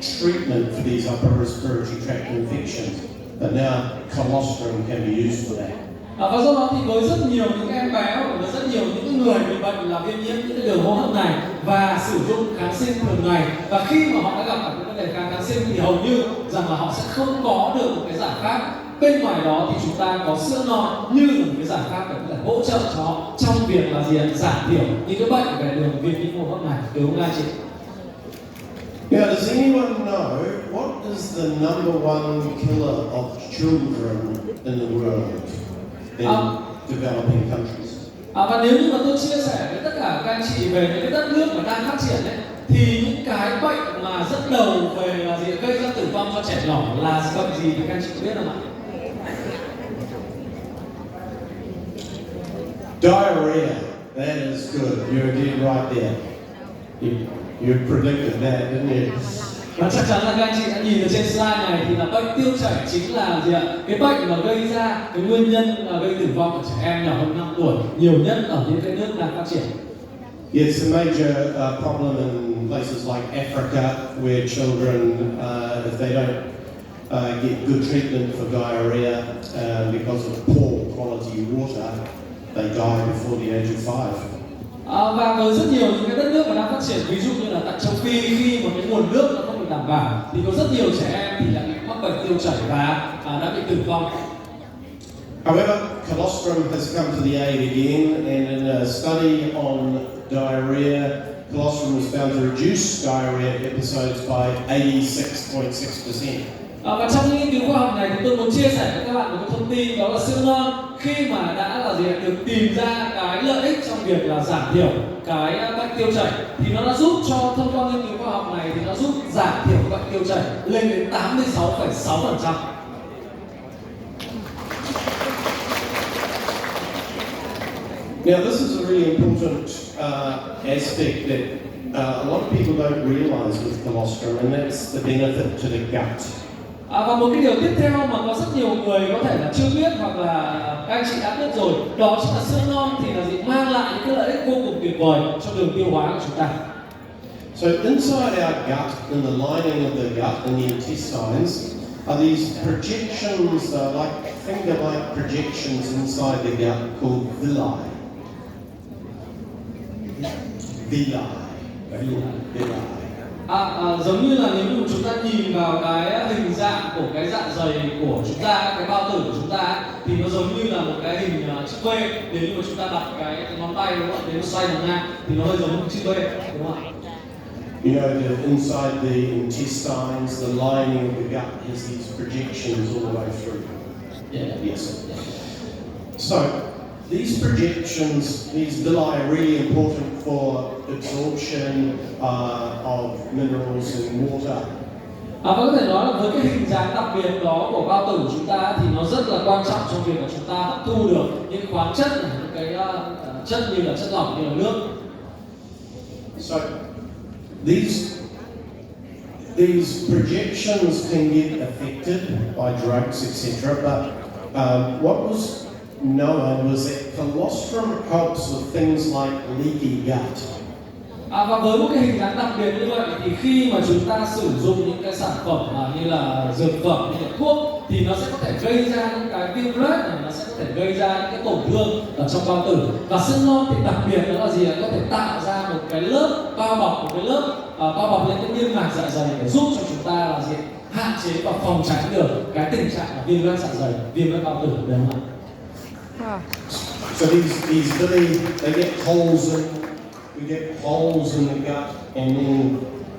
treatment for these upper respiratory tract infections, but now colostrum can be used for that. Và do đó thì với rất nhiều những em bé hoặc là rất nhiều những người bị bệnh là viêm nhiễm những cái đường hô hấp này và sử dụng kháng sinh thường ngày, và khi mà họ đã gặp phải những vấn đề kháng sinh thì hầu như rằng là họ sẽ không có được một cái giải pháp. Bên ngoài đó thì chúng ta có sữa non như là một cái giải pháp để có thể hỗ trợ cho họ trong việc là giảm thiểu những cái bệnh về đường viêm nhiễm hô hấp này, đúng không anh chị? Now, does anyone know what is the number one killer of children in the world in developing countries? Và nếu như mà tôi chia sẻ với tất cả các anh chị về những cái đất nước mà đang phát triển ấy, thì những cái bệnh mà dẫn đầu về là gây ra tử vong cho trẻ nhỏ là bệnh gì thì các anh chị có biết không ạ? Diarrhea. That is good. You're getting right there. You predicted that, didn't you? Và chắc chắn là các anh chị đã nhìn ở trên slide này thì là bệnh tiêu chảy chính là cái bệnh mà gây ra cái nguyên nhân là gây tử vong ở trẻ em nhỏ hơn 5 tuổi nhiều nhất ở những cái nước đang phát triển. It's a major problem in places like Africa, where children, if they don't get good treatment for diarrhea because of poor quality water, they die before the age of 5. Và với rất nhiều những cái đất nước mà đang phát triển, ví dụ như là tại châu Phi, khi mà cái nguồn nước nó không được đảm bảo thì có rất nhiều trẻ em thì đã bị mắc bệnh tiêu chảy và đã bị tử vong. However, colostrum has come to the aid again, and in a study on diarrhea, colostrum was found to reduce diarrhea episodes by 86.6%. Và trong những nghiên cứu khoa học này thì tôi muốn chia sẻ với các bạn một cái thông tin, đó là sữa non khi mà đã là được tìm ra cái lợi ích trong việc là giảm thiểu cái bệnh tiêu chảy thì nó đã giúp cho, thông qua nghiên cứu khoa học này thì nó giúp giảm thiểu bệnh tiêu chảy lên đến 86,6%. Now, this is a really important aspect that a lot of people don't realize with colostrum, and that's the benefit to the gut. Và một cái điều tiếp theo mà có rất nhiều người có thể là chưa biết hoặc là các anh chị đã biết rồi, đó chính là sữa non thì là mang lại những cái lợi ích vô cùng tuyệt vời cho đường tiêu hóa của chúng ta. So inside our gut, in the lining of the gut and the intestines, are these projections, like finger-like projections inside the gut called villi. Villi. Giống như là nếu như chúng ta nhìn vào cái hình dạng của cái dạ dày của chúng ta, cái bao tử của chúng ta thì nó giống như là một cái hình chữ V. Nếu như mà chúng ta đặt cái ngón tay đúng không? Nếu nó xoay ngang thì nó hơi giống một chữ V, đúng không ạ? You know that inside the intestines, the lining of the gut has these projections all the way through. Yeah. Yes. So these projections, these villi are really important for absorption of minerals in water. Và có thể nói là với cái hình dáng đặc biệt đó của bao tử của chúng ta thì nó rất là quan trọng trong việc là chúng ta hấp thu được những khoáng chất, những cái chất như là chất lỏng như là nước. So these projections can get affected by drugs, etc. But what was known was that colostrum helps with things like leaky gut. Và với một cái hình dáng đặc biệt như vậy thì khi mà chúng ta sử dụng những cái sản phẩm như là dược phẩm, như là thuốc thì nó sẽ có thể gây ra những cái viêm loét này, nó sẽ có thể gây ra những cái tổn thương ở trong bao tử. Và sữa non thì đặc biệt đó là gì? Có thể tạo ra một cái lớp bao bọc, một cái lớp bao bọc lên cái niêm mạc dạ dày để giúp cho chúng ta là gì? Hạn chế và phòng tránh được cái tình trạng là viêm loét dạ dày, viêm loét bao tử, đúng không ạ? So these villi, they get holes in. We get holes in the gut, and then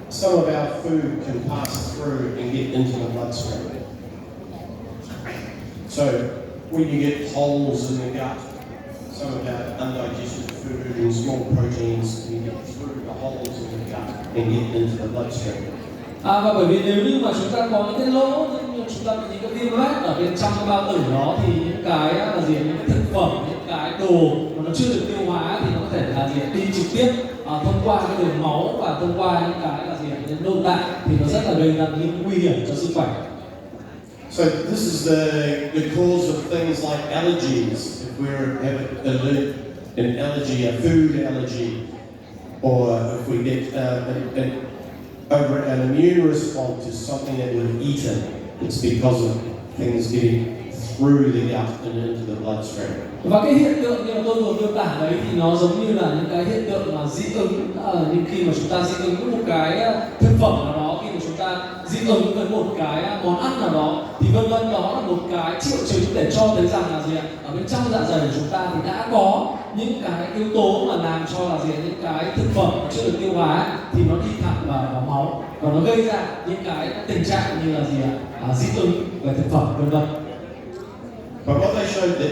some of our food can pass through and get into the bloodstream. So when you get holes in the gut, some of our undigested food and small proteins can get through the holes in the gut and get into the bloodstream. Và bởi vì nếu như mà chúng ta có những cái lỗ, như chúng ta bị những cái viêm loét ở bên trong cái bao tử đó thì những cái là gì, những cái thực phẩm, những cái đồ mà nó chưa được tiêu hóa thì nó có thể là gì, đi trực tiếp thông qua cái đường máu và thông qua những cái là gì, những nội tạng thì nó rất là gây ra những nguy hiểm cho sức khỏe. So this is the cause of things like allergies. If we have an allergy, a food allergy, or if we get over an immune response to something that we've eaten. It's because of things getting through the gut and into the bloodstream. Và cái hiện tượng như là tôi vừa miêu tả đấy thì nó giống như là những cái hiện tượng mà dị ứng, những khi mà chúng ta dị ứng với một cái thực phẩm nào đó, khi mà chúng ta dị ứng với một cái món ăn nào đó thì vân vân, đó là một cái triệu chứng để cho thấy rằng là gì ạ, ở bên trong dạ dày của chúng ta thì đã có những cái yếu tố mà làm cho là gì, những cái thực phẩm mà chưa được tiêu hóa thì nó đi thẳng vào máu và nó gây ra những cái tình trạng như là gì ạ, dị ứng về thực phẩm vân vân. But what they showed that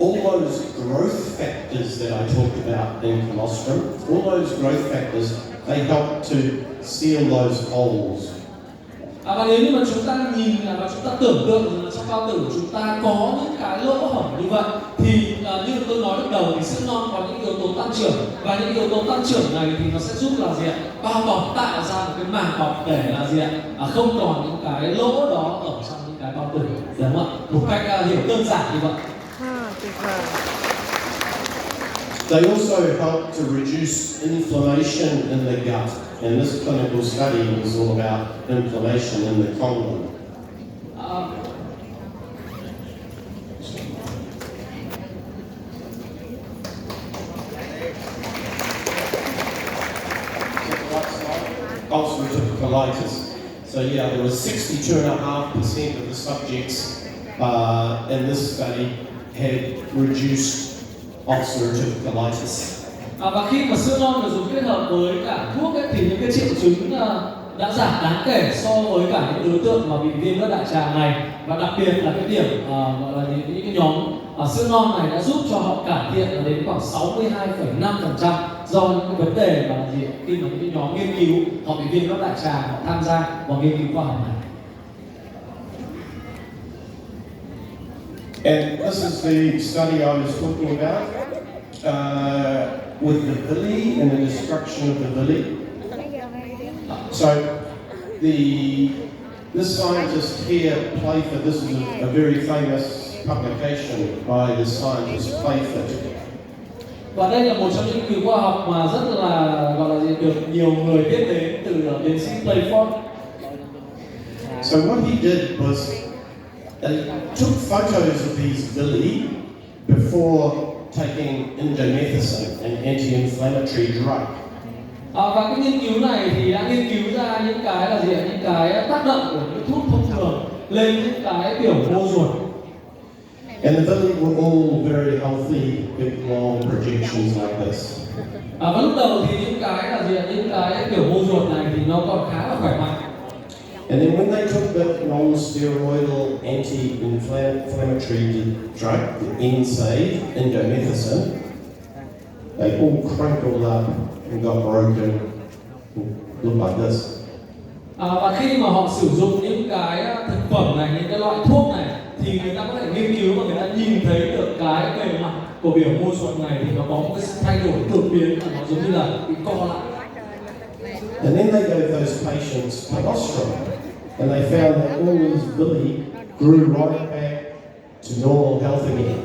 all those growth factors that I talked about in colostrum, all those growth factors, they help to seal those holes. Và nếu như mà chúng ta nhìn và chúng ta tưởng tượng rằng là trong bao tử của chúng ta có những cái lỗ hổng như vậy thì như tôi nói lúc đầu thì sữa non có những yếu tố tăng trưởng, và những yếu tố tăng trưởng này thì nó sẽ giúp là gì ạ, bao bọc, tạo ra một cái màng bọc để là gì ạ, không còn những cái lỗ đó ở trong những cái bao tử, đúng không ạ? Một cách hiểu đơn giản như vậy. tuyệt vời. They also help to reduce inflammation in the gut, and this clinical study was all about inflammation in the colon. Ulcerative colitis. So yeah, there was 62.5% of the subjects in this study had reduced ulcerative colitis. Và khi mà sữa non được dùng kết hợp với cả thuốc ấy, thì những cái triệu chứng đã giảm đáng kể so với cả những đối tượng mà bị viêm loét đại tràng này, và đặc biệt là cái điểm gọi là những cái nhóm sữa non này đã giúp cho họ cải thiện đến khoảng 62,5% do những cái vấn đề mà gì khi mà những cái nhóm nghiên cứu họ bị viêm loét đại tràng họ tham gia vào nghiên cứu khoa học này. And this is the study I was talking about with the villi and the destruction of the villi. So this scientist here, Playford, this is a very famous publication by the scientist Playford. Và đây là một trong những nghiên cứu khoa học mà rất là gọi là được nhiều người biết đến từ tiến sĩ Playford. So what he did was he took photos of these villi before taking indomethacin, an anti-inflammatory drug. Và cái nghiên cứu này thì đã nghiên cứu ra những cái là gì ạ? Những cái tác động của những thuốc thông thường lên những cái biểu mô ruột. And the villi were all very healthy, big long projections like this. Và lúc đầu thì những cái là gì ạ? Những cái biểu mô ruột này thì nó còn khá là khỏe mạnh. And then when they took the non-steroidal anti-inflammatory drug, the NSAID, indomethacin, they all crinkled up and got broken and looked like this. Và khi mà họ sử dụng những cái thực phẩm này, những cái loại thuốc này thì người ta có thể nghiên cứu và người ta nhìn thấy được cái bề mặt của biểu mô ruột này thì nó có một cái sự thay đổi đột biến và nó giống như là bị co lại. And then they gave those patients colostrum, and they found that all these villi grew right back to normal health again.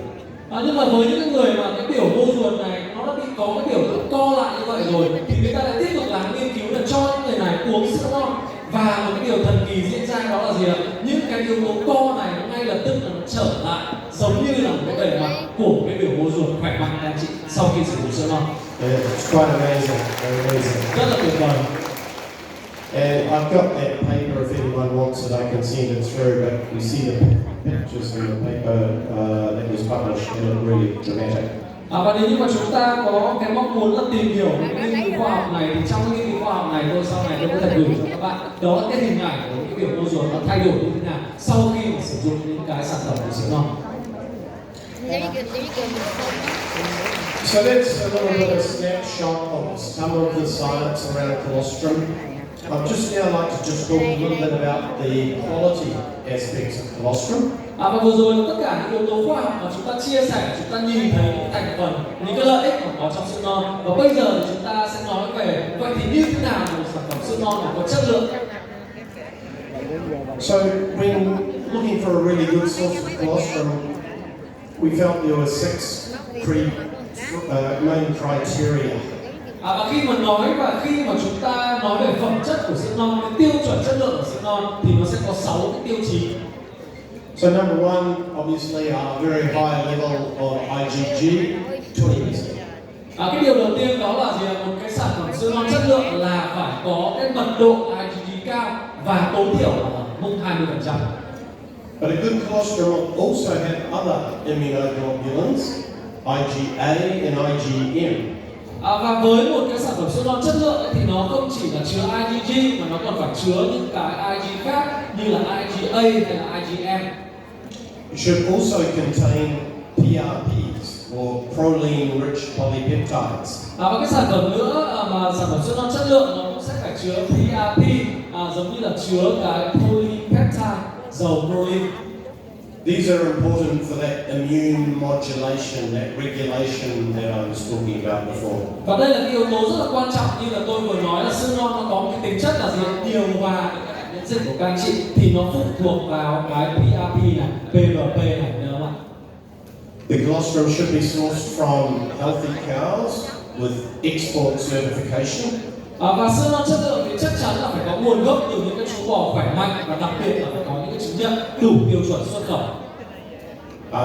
Nhưng mà với những người mà cái biểu mô ruột này nó đã bị có cái biểu tượng co lại như vậy rồi thì người ta lại tiếp tục làm nghiên cứu là cho những người này uống sữa non, và một cái điều thần kỳ diễn ra đó là gì ạ? Những cái yếu tố co này nó ngay lập tức là nó trở lại giống như là một cái bề mặt của cái biểu mô ruột khỏe mạnh anh chị sau khi sử dụng sữa non. Yeah, it's quite amazing, very amazing. Rất là tuyệt vời. And I've got that paper if anyone wants it, I can send it through, but you see the pictures in the paper that was published, they look really dramatic. Và nếu như mà chúng ta có cái mong muốn là tìm hiểu những nghiên cứu khoa học này thì trong cái nghiên cứu khoa học này tôi sau này tôi có thể gửi cho các bạn, đó là cái hình ảnh của những biểu mô ruột nó thay đổi như thế nào sau khi mà sử dụng những cái sản phẩm của sữa non. So that's a little bit of snapshot of some of the science around colostrum. I'd just now like to just talk a little bit about the quality aspects of colostrum. Và vừa rồi là tất cả những yếu tố khoa học mà chúng ta chia sẻ, chúng ta nhìn thấy những thành phần, những cái lợi ích mà có trong sữa non. Và bây giờ thì chúng ta sẽ nói về vậy thì như thế nào một sản phẩm sữa non để có chất lượng. So when looking for a really good source of colostrum, we felt there were 6 main criteria. Và khi mà chúng ta nói về phẩm chất của sữa non, cái tiêu chuẩn chất lượng của sữa non thì nó sẽ có 6 cái tiêu chí. So number one, obviously, a very high level of IgG, 20%. Cái điều đầu tiên đó là gì? Một cái sản phẩm sữa non chất lượng là phải có cái mật độ IgG cao và tối thiểu là mung 20%. But a good cholesterol also has other immunoglobulins, IgA and IgM. Và với một cái sản phẩm sữa non chất lượng ấy, thì nó không chỉ là chứa IgG mà nó còn phải chứa những cái IG khác như là IgA hay là IgM. It should also contain PRPs, or proline-rich polypeptides. Và cái sản phẩm nữa mà sản phẩm sữa non chất lượng nó cũng sẽ phải chứa PRP, giống như là chứa cái polypeptide dầu proline. These are important for that immune modulation, that regulation that I was talking about before. Và đây là cái yếu tố rất là quan trọng, như là tôi vừa nói là sữa non nó có một cái tính chất là gì? Điều hòa miễn dịch của các anh chị thì nó phụ thuộc vào cái PRP này, PRP này, nhớ không ạ? The colostrum should be sourced from healthy cows with export certification. Và sữa non chất lượng thì chắc chắn là phải có nguồn gốc từ những cái chú bò khỏe mạnh và đặc biệt là phải có những cái chứng nhận đủ tiêu chuẩn xuất khẩu.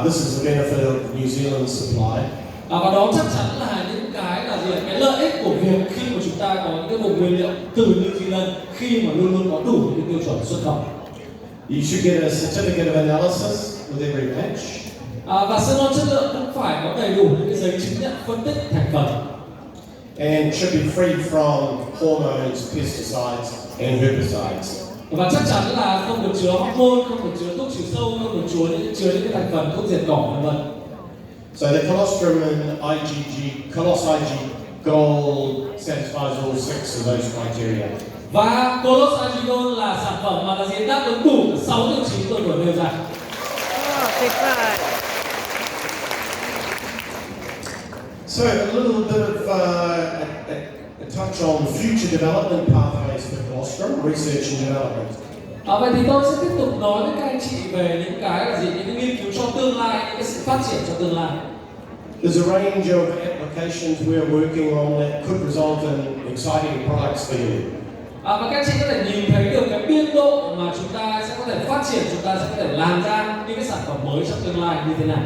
This is the benefit of New Zealand supply. Và đó chắc chắn là những cái là gì? Cái lợi ích của việc khi mà chúng ta có những cái vùng nguyên liệu từ New Zealand khi mà luôn luôn có đủ những cái tiêu chuẩn xuất khẩu. You should get a certificate of analysis with every batch. Và sữa non chất lượng cũng phải có đầy đủ những cái giấy chứng nhận phân tích thành phần. And should be free from hormones, pesticides, and herbicides. Và chắc chắn là không được chứa hormone, không được chứa thuốc trừ sâu, không được chứa những cái thành phần thuốc diệt cỏ vân vân. So the colostrum and IgG, Colos IG Gold satisfies all 6 of those criteria. Và Colos IG Gold là sản phẩm mà là gì? Đáp ứng đủ 6 tiêu chí tôi vừa nêu ra. Tuyệt vời. So a little bit of a touch on future development pathways for colostrum, research and development. Vậy thì tôi sẽ tiếp tục nói với các anh chị về những cái là gì? Những cái nghiên cứu cho tương lai, những cái sự phát triển cho tương lai. There's a range of applications we're working on that could result in exciting products for you. Và các anh chị có thể nhìn thấy được cái biên độ mà chúng ta sẽ có thể phát triển, chúng ta sẽ có thể làm ra những cái sản phẩm mới trong tương lai như thế nào.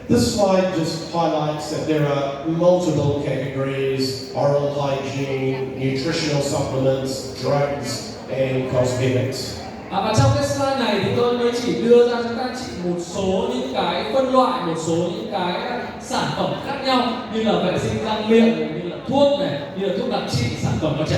This slide just highlights that there are multiple categories: oral hygiene, nutritional supplements, drugs, and cosmetics. Và trong cái slide này thì tôi mới chỉ đưa ra cho các anh chị một số những cái phân loại, một số những cái sản phẩm khác nhau như là vệ sinh răng miệng, như là thuốc này, như là thuốc đặc trị, sản phẩm cho trẻ.